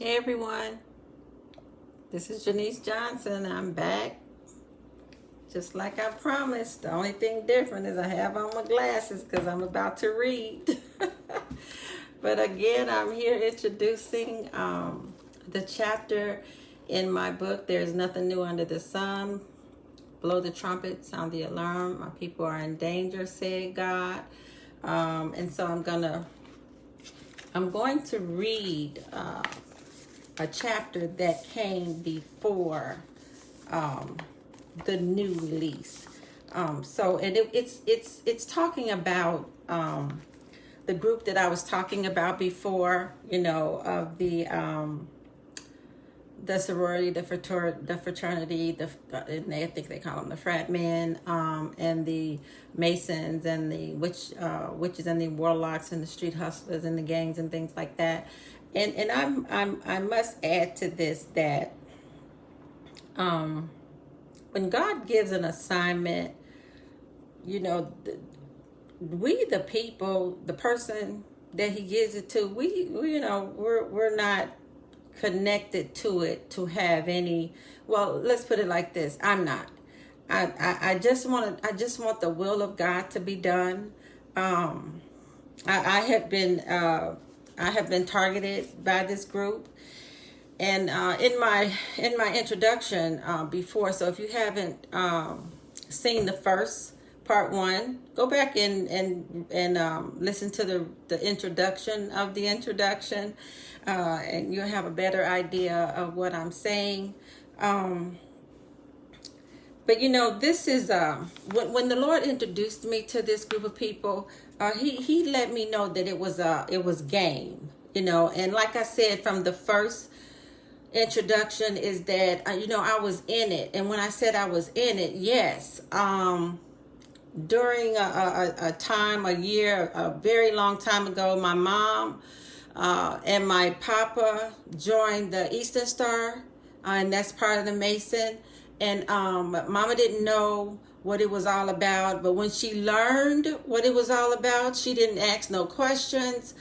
Hey everyone, this is Genise Johnson. I'm back just like I promised. The only thing different is I have on my glasses because I'm about to read. But again, I'm here introducing the chapter in my book, There's Nothing New Under the Sun. Blow the trumpet, sound the alarm. My people are in danger, said God. And so I'm going to read a chapter that came before the new lease. It's talking about the group that I was talking about before, of the sorority, the fraternity, and I think they call them the frat men, and the Masons, and the witches, and the warlocks, and the street hustlers, and the gangs, and things like that. And I must add to this that when God gives an assignment, we the people, the person that He gives it to, we're not connected to it to have any. Well, let's put it like this: I'm not. I just want the will of God to be done. I have been targeted by this group, and in my introduction before. So if you haven't seen the first part one, go back and listen to the introduction of the introduction, and you'll have a better idea of what I'm saying. But this is when the Lord introduced me to this group of people, he let me know that it was game, and like I said from the first introduction is that I was in it. And when I said I was in it, yes, during a time, a year, a very long time ago, my mom and my papa joined the Eastern Star, and that's part of the Mason. And Mama didn't know what it was all about, but when she learned what it was all about, she didn't ask no questions.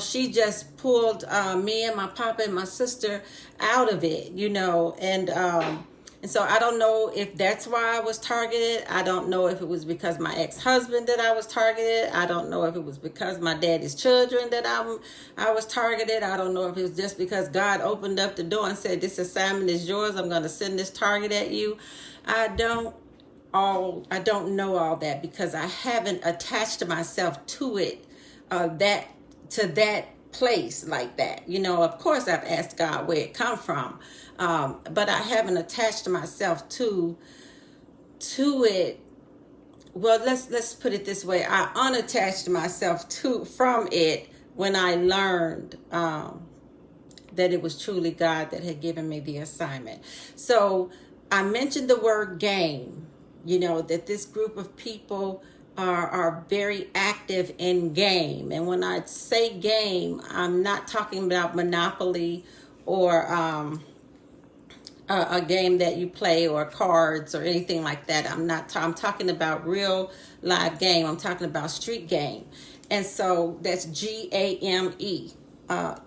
She just pulled me and my papa and my sister out of it, and so I don't know if that's why I was targeted. I don't know if it was because my ex-husband that I was targeted. I don't know if it was because my daddy's children that I was targeted. I don't know if it was just because God opened up the door and said, this assignment is yours. I'm going to send this target at you. I don't know all that because I haven't attached myself to it, to that place like that. Of course I've asked God where it come from. But I haven't attached myself to it. Well, let's put it this way. I unattached myself from it when I learned that it was truly God that had given me the assignment. So I mentioned the word game, that this group of people are very active in game. And when I say game, I'm not talking about Monopoly or a game that you play or cards or anything like that. I'm talking about real live game. I'm talking about street game. And so that's GAME,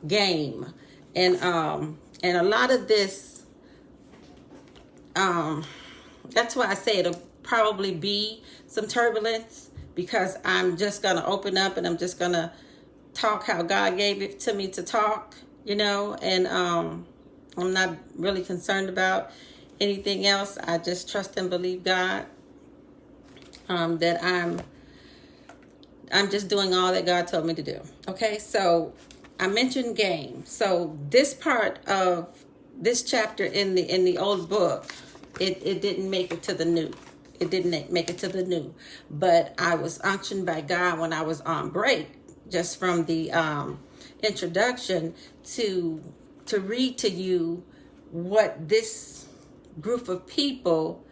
game. And a lot of this, that's why I say it'll probably be some turbulence, because I'm just going to open up and I'm just going to talk how God gave it to me to talk, and I'm not really concerned about anything else. I just trust and believe God, that I'm just doing all that God told me to do. Okay, so I mentioned game. So this part of this chapter in the old book, it didn't make it to the new. It didn't make it to the new. But I was unctioned by God when I was on break, just from the introduction, to read to you what this group of people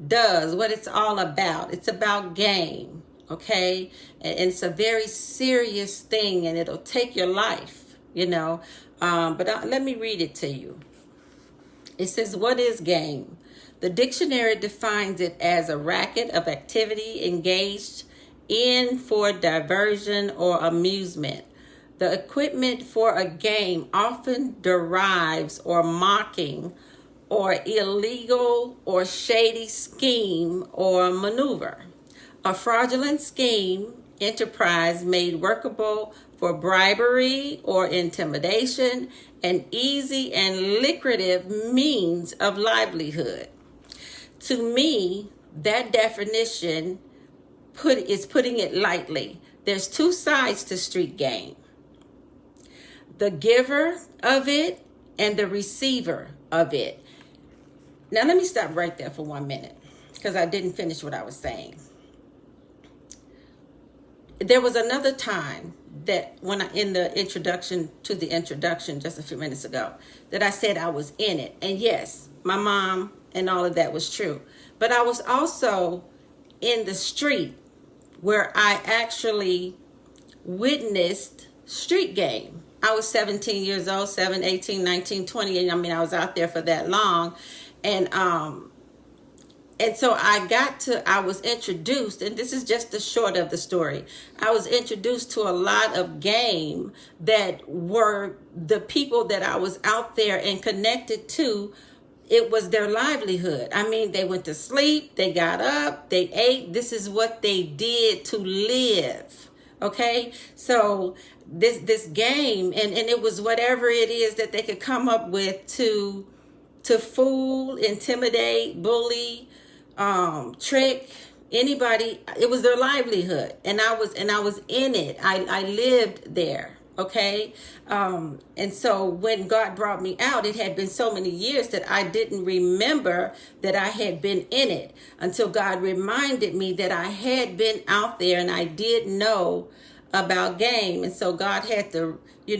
does, what it's all about. It's about game, okay? And it's a very serious thing, and it'll take your life, But let me read it to you. It says, what is game? The dictionary defines it as a racket of activity engaged in for diversion or amusement. The equipment for a game often derives or mocking or illegal or shady scheme or maneuver. A fraudulent scheme, enterprise made workable for bribery or intimidation, an easy and lucrative means of livelihood. To me, that definition is putting it lightly. There's two sides to street game: the giver of it and the receiver of it. Now, let me stop right there for 1 minute because I didn't finish what I was saying. There was another time that when in the introduction just a few minutes ago, that I said I was in it. And yes, my mom and all of that was true. But I was also in the street where I actually witnessed street game. I was 17 years old, 7, 18, 19, 20. And I mean, I was out there for that long. And so I was introduced, and this is just the short of the story. I was introduced to a lot of game that were the people that I was out there and connected to. It was their livelihood. I mean, they went to sleep, they got up, they ate. This is what they did to live. Okay? So this game, and it was whatever it is that they could come up with to fool, intimidate, bully, trick anybody. It was their livelihood, and I was in it. I lived there. Okay. And so when God brought me out, it had been so many years that I didn't remember that I had been in it until God reminded me that I had been out there and I did know about game. And so God had to, he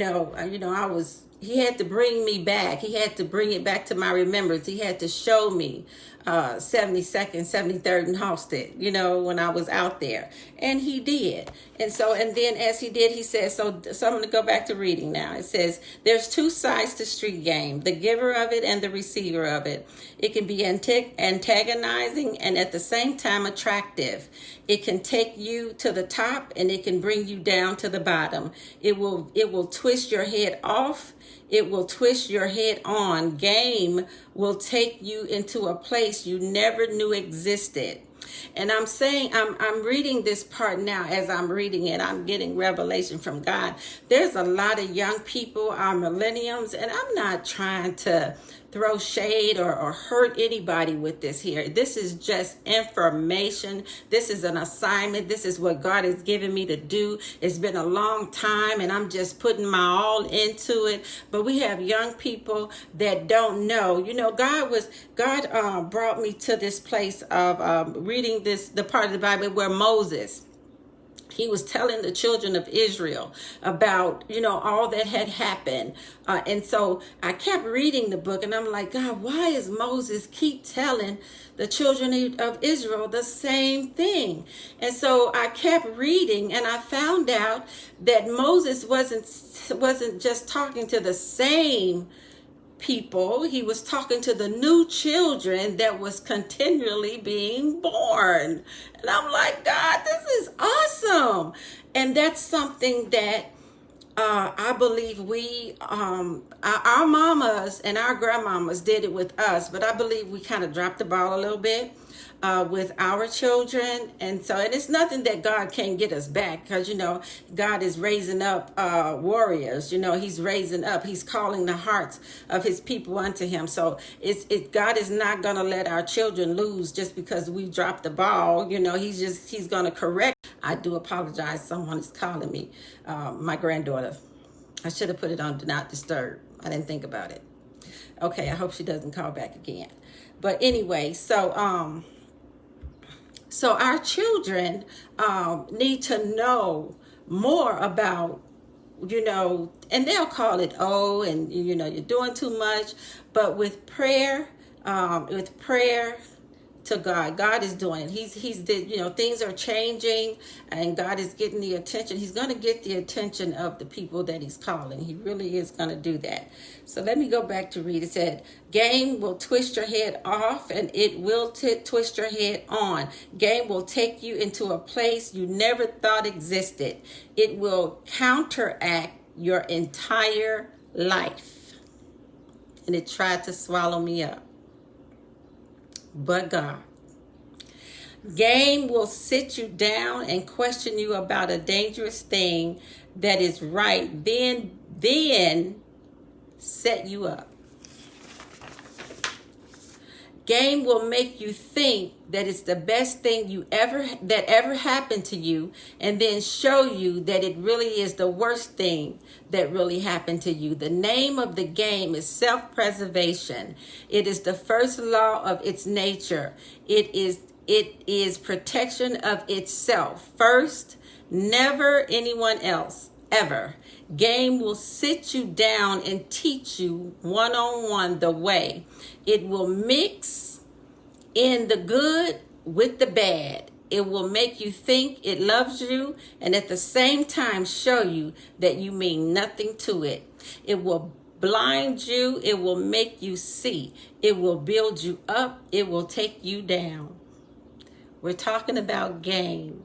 had to bring me back. He had to bring it back to my remembrance. He had to show me 72nd, 73rd and Halsted, when I was out there. And he did. And then as he did, he says, so I'm going to go back to reading now. It says, there's two sides to street game, the giver of it and the receiver of it. It can be antagonizing and at the same time attractive. It can take you to the top and it can bring you down to the bottom. It will twist your head off. It will twist your head on. Game will take you into a place you never knew existed. And I'm saying, I'm reading this part now. As I'm reading it, I'm getting revelation from God. There's a lot of young people, our millenniums, and I'm not trying to throw shade or hurt anybody with this here. This is just information. This is an assignment. This is what God has given me to do. It's been a long time and I'm just putting my all into it. But we have young people that don't know. God brought me to this place of reading the part of the Bible where Moses, he was telling the children of Israel about, all that had happened. And so I kept reading the book and I'm like, God, why is Moses keep telling the children of Israel the same thing? And so I kept reading and I found out that Moses wasn't just talking to the same people. He was talking to the new children that was continually being born. And I'm like, God, this is awesome. And that's something that I believe our mamas and our grandmamas did it with us, but I believe we kind of dropped the ball a little bit with our children. And it's nothing that God can't get us back, because, God is raising up warriors. He's raising up, he's calling the hearts of his people unto him. So God is not going to let our children lose just because we dropped the ball. He's going to correct. I do apologize. Someone is calling me, my granddaughter. I should have put it on Do Not Disturb. I didn't think about it. Okay, I hope she doesn't call back again. But anyway, so our children need to know more about, and they'll call it, and you're doing too much. But with prayer to God, God is doing it. He's did, things are changing and God is getting the attention. He's going to get the attention of the people that he's calling. He really is going to do that. So let me go back to read. It said, game will twist your head off and it will twist your head on. Game will take you into a place you never thought existed. It will counteract your entire life. And it tried to swallow me up. But God. Game will sit you down and question you about a dangerous thing that is right, then set you up. Game will make you think that it's the best thing that ever happened to you, and then show you that it really is the worst thing that really happened to you. The name of the game is self-preservation. It is the first law of its nature. It is protection of itself first, never anyone else, ever. Game will sit you down and teach you one-on-one the way. It will mix in the good with the bad. It will make you think it loves you and at the same time show you that you mean nothing to it. It will blind you. It will make you see. It will build you up. It will take you down. We're talking about game.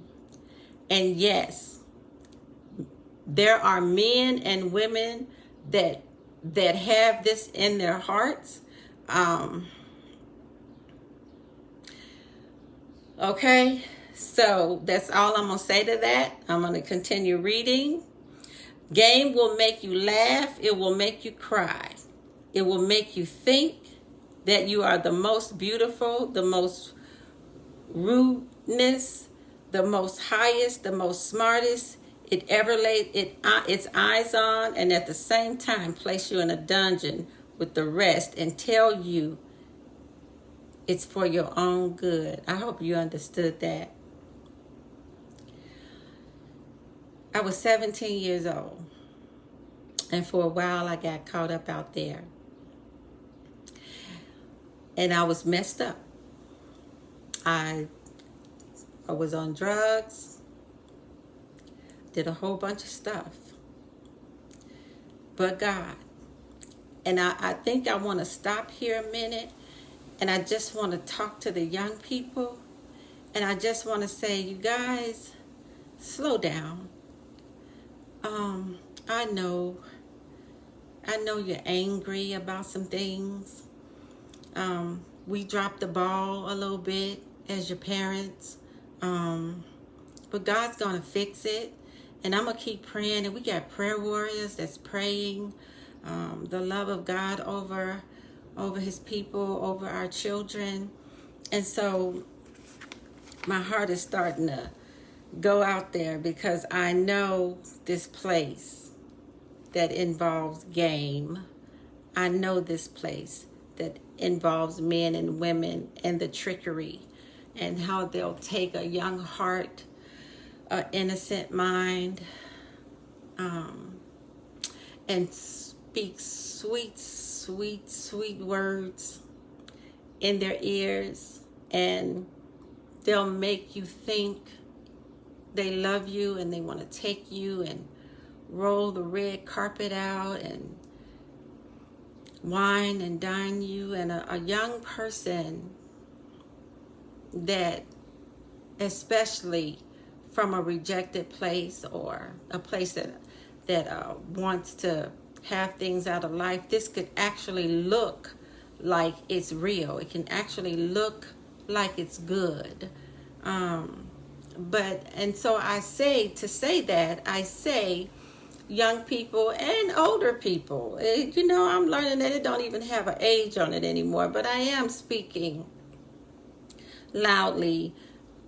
And yes, there are men and women that have this in their hearts. Okay, so that's all I'm going to say to that. I'm going to continue reading. Game will make you laugh. It will make you cry. It will make you think that you are the most beautiful, the most rudeness, the most highest, the most smartest it ever laid its eyes on, and at the same time place you in a dungeon with the rest and tell you it's for your own good. I hope you understood that. I was 17 years old, and for a while I got caught up out there, and I was messed up. I was on drugs, did a whole bunch of stuff. But God. And I think I want to stop here a minute, and I just want to talk to the young people, and I just want to say, you guys, slow down. I know you're angry about some things. We dropped the ball a little bit as your parents, but God's gonna fix it, and I'm gonna keep praying. And we got prayer warriors that's praying the love of God over his people, over our children. And so my heart is starting to go out there, because I know this place that involves game. I know this place that involves men and women and the trickery, and how they'll take a young heart, an innocent mind, and speak sweet, sweet, sweet words in their ears, and they'll make you think they love you and they want to take you and roll the red carpet out and wine and dine you. And a young person that, especially from a rejected place or a place that wants to have things out of life, this could actually look like it's real. It can actually look like it's good. And so I say young people and older people, I'm learning that it don't even have an age on it anymore, but I am speaking loudly.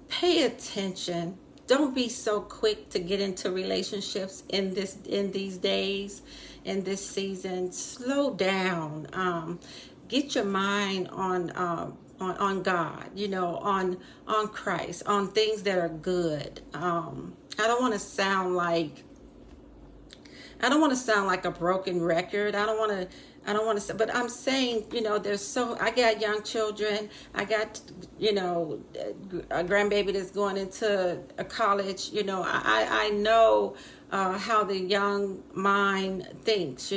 Pay attention. Don't be so quick to get into relationships in these days, in this season. Slow down. Get your mind on God, on Christ, on things that are good. I don't want to sound like a broken record. I don't want to, but I'm saying, I got young children. I got, a grandbaby that's going into a college. I know how the young mind thinks,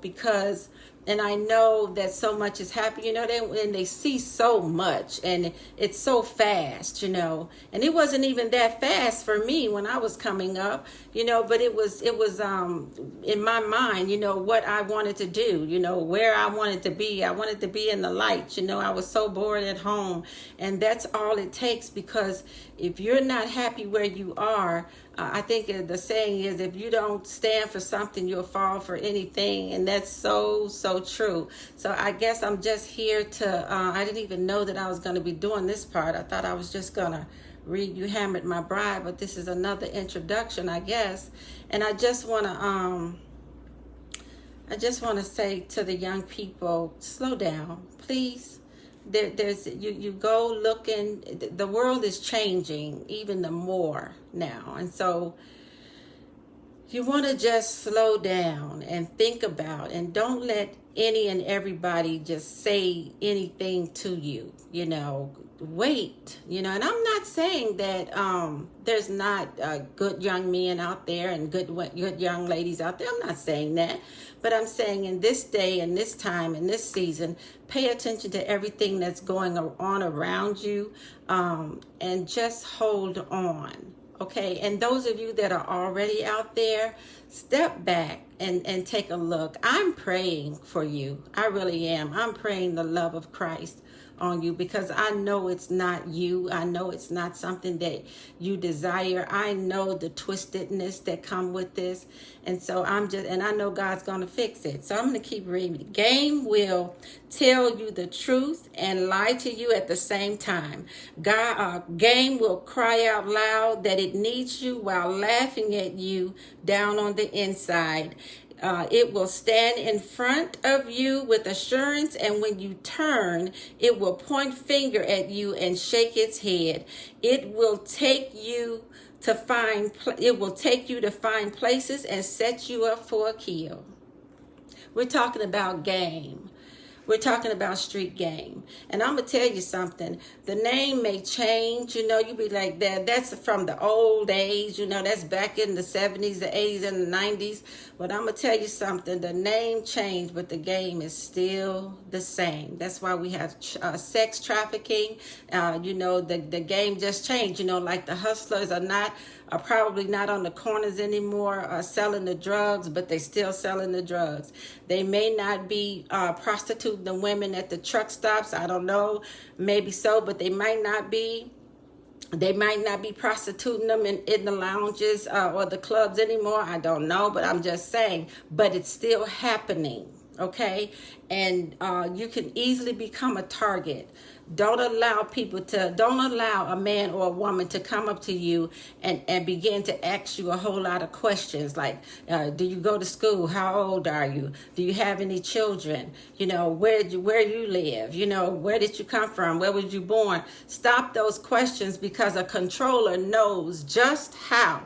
because And I know that so much is happening, when they see so much and it's so fast, and it wasn't even that fast for me when I was coming up, but it was in my mind, what I wanted to do, where I wanted to be. I wanted to be in the light, I was so bored at home, and that's all it takes, because if you're not happy where you are, I think the saying is, if you don't stand for something, you'll fall for anything. And that's so true. So I guess I'm just here to, I didn't even know that I was going to be doing this part. I thought I was just going to read You Hammered My Bride, but this is another introduction, I guess. And I just want to say to the young people, slow down, please. There's you go looking, the world is changing even the more now, and so you want to just slow down and think about, and don't let any and everybody just say anything to you. Wait, and I'm not saying that there's not good young men out there and good young ladies out there. I'm not saying that, but I'm saying in this day and this time and this season, pay attention to everything that's going on around you, and just hold on. Okay, and those of you that are already out there, step back and take a look. I'm praying for you. I really am. I'm praying the love of Christ on you, because I know it's not you. I know it's not something that you desire. I know the twistedness that come with this. And so and I know God's going to fix it. So I'm going to keep reading. Game will tell you the truth and lie to you at the same time. Game will cry out loud that it needs you while laughing at you down on the inside. It will stand in front of you with assurance, and when you turn, it will point finger at you and shake its head. It will take you to find places and set you up for a kill. We're talking about game. We're talking about street game. And I'm going to tell you something. The name may change. You be like, that's from the old days. That's back in the 70s, the 80s, and the 90s. But I'm going to tell you something. The name changed, but the game is still the same. That's why we have sex trafficking. The game just changed. Like the hustlers are probably not on the corners anymore selling the drugs, but they still selling the drugs. They may not be prostituting the women at the truck stops. I don't know, maybe so, but they might not be. They might not be prostituting them in the lounges or the clubs anymore. I don't know, but I'm just saying. But it's still happening, okay? And you can easily become a target. Don't allow a man or a woman to come up to you and begin to ask you a whole lot of questions like, do you go to school? How old are you? Do you have any children? Where you live? Where did you come from? Where was you born? Stop those questions, because a controller knows just how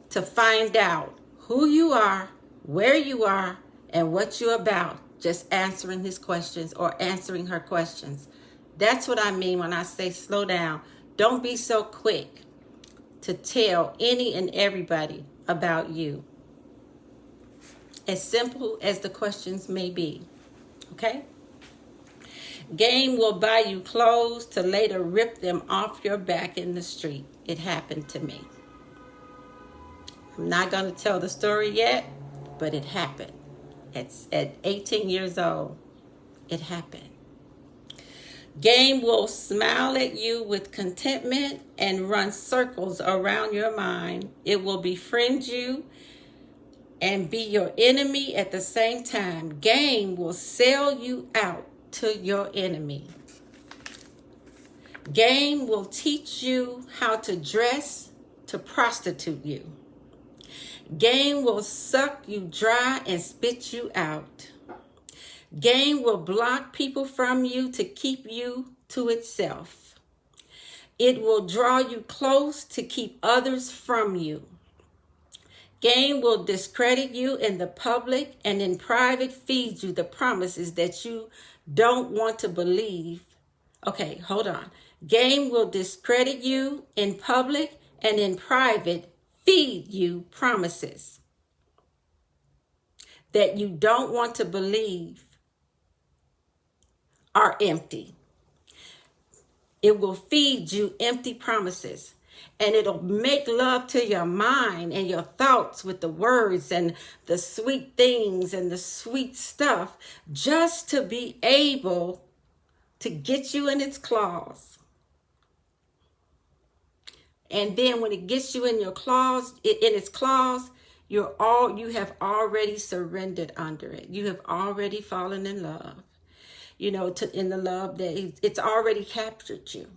to find out who you are, where you are, and what you're about. Just answering his questions or answering her questions. That's what I mean when I say slow down. Don't be so quick to tell any and everybody about you. As simple as the questions may be. Okay? Game will buy you clothes to later rip them off your back in the street. It happened to me. I'm not going to tell the story yet, but it happened. At 18 years old, it happened. Game will smile at you with contentment and run circles around your mind. It will befriend you and be your enemy at the same time. Game will sell you out to your enemy. Game will teach you how to dress to prostitute you. Game will suck you dry and spit you out. Game will block people from you to keep you to itself. It will draw you close to keep others from you. Game will discredit you in the public and in private feed you the promises that you don't want to believe. Okay, hold on. Game will discredit you in public and in private feed you promises that you don't want to believe. are empty. It will feed you empty promises. And it'll make love to your mind and your thoughts with the words and the sweet things and the sweet stuff, just to be able to get you in its claws. And then when it gets you in your claws, in its claws, you have already surrendered under it. You have already fallen in love. In the love that it's already captured you.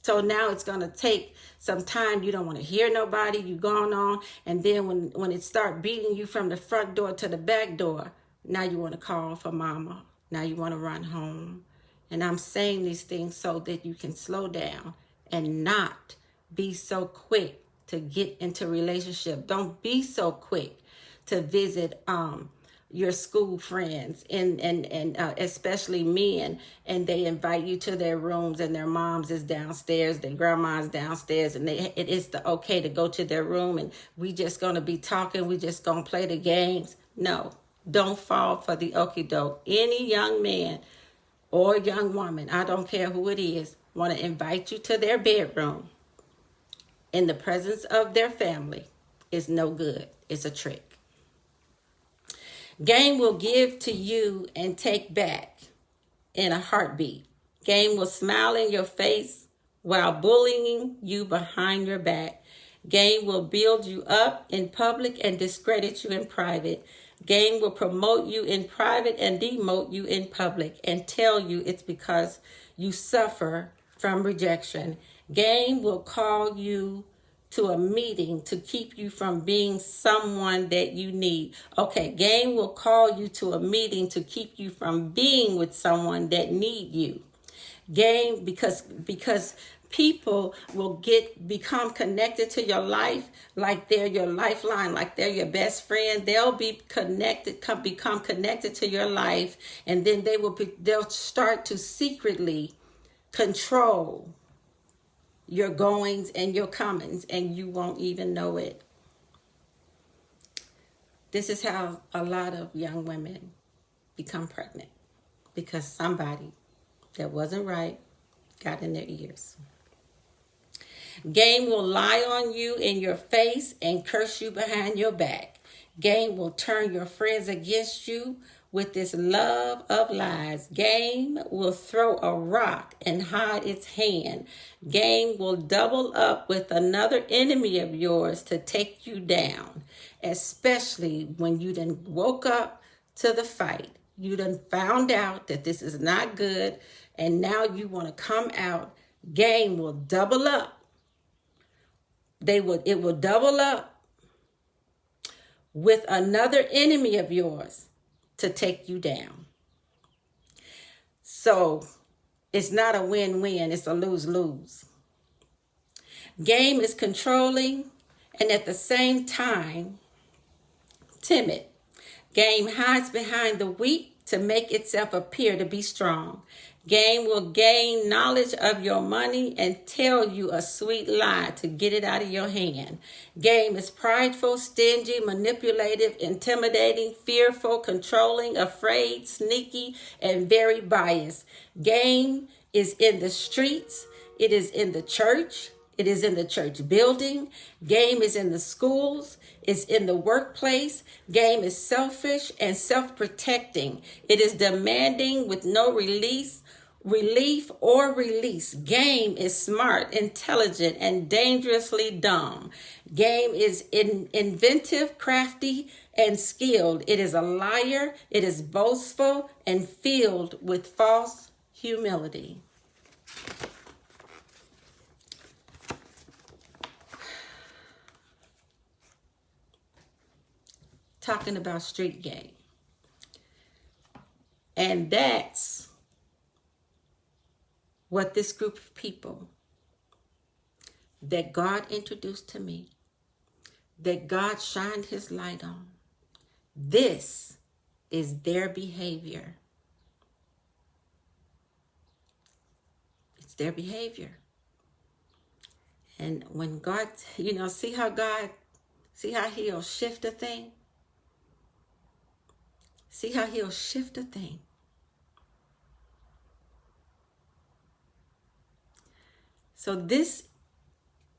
So now it's going to take some time. You don't want to hear nobody. You going on. And then when it start beating you from the front door to the back door, now you want to call for mama. Now you want to run home. And I'm saying these things so that you can slow down and not be so quick to get into relationship. Don't be so quick to visit your school friends and especially men, and they invite you to their rooms and their moms is downstairs, their grandma's downstairs, and it is okay to go to their room and we just gonna be talking, we just gonna play the games. No, don't fall for the okie doke. Any young man or young woman, I don't care who it is, want to invite you to their bedroom in the presence of their family is no good. It's a trick. Game will give to you and take back in a heartbeat. Game will smile in your face while bullying you behind your back. Game will build you up in public and discredit you in private. Game will promote you in private and demote you in public and tell you it's because you suffer from rejection. Game will call you to a meeting to keep you from being someone that you need. Okay, game will call you to a meeting to keep you from being with someone that need you. Game, because people will become connected to your life like they're your lifeline, like they're your best friend. They'll be connected, become connected to your life, and then they'll start to secretly control your goings and your comings, and you won't even know it. This is how a lot of young women become pregnant, because somebody that wasn't right got in their ears. Game will lie on you in your face and curse you behind your back. Game will turn your friends against you with this love of lies. Game will throw a rock and hide its hand. Game will double up with another enemy of yours to take you down, especially when you done woke up to the fight. You done found out that this is not good, and now you want to come out. Game will double up. It will double up with another enemy of yours to take you down. So it's not a win-win, it's a lose-lose. Game is controlling and at the same time timid. Game hides behind the weak to make itself appear to be strong. Game will gain knowledge of your money and tell you a sweet lie to get it out of your hand. Game is prideful, stingy, manipulative, intimidating, fearful, controlling, afraid, sneaky, and very biased. Game is in the streets. It is in the church. It is in the church building. Game is in the schools. It's in the workplace. Game is selfish and self-protecting. It is demanding with no relief or release. Game is smart, intelligent, and dangerously dumb. Game is inventive, crafty, and skilled. It is a liar. It is boastful and filled with false humility. Talking about street game. And that's what this group of people that God introduced to me, that God shined his light on, this is their behavior. It's their behavior. And when God, see how he'll shift a thing? See how he'll shift a thing. So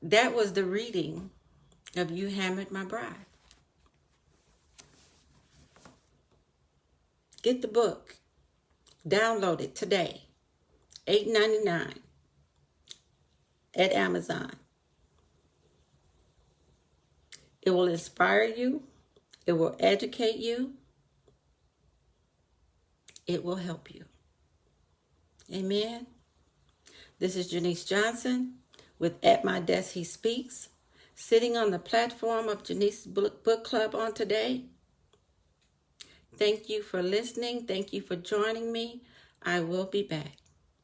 that was the reading of You Hammered My Bride. Get the book. Download it today. $8.99 at Amazon. It will inspire you. It will educate you. It will help you. Amen. This is Genise Johnson with At My Desk He Speaks, sitting on the platform of Genise's Book Club on today. Thank you for listening. Thank you for joining me. I will be back.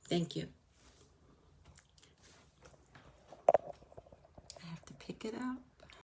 Thank you. I have to pick it up.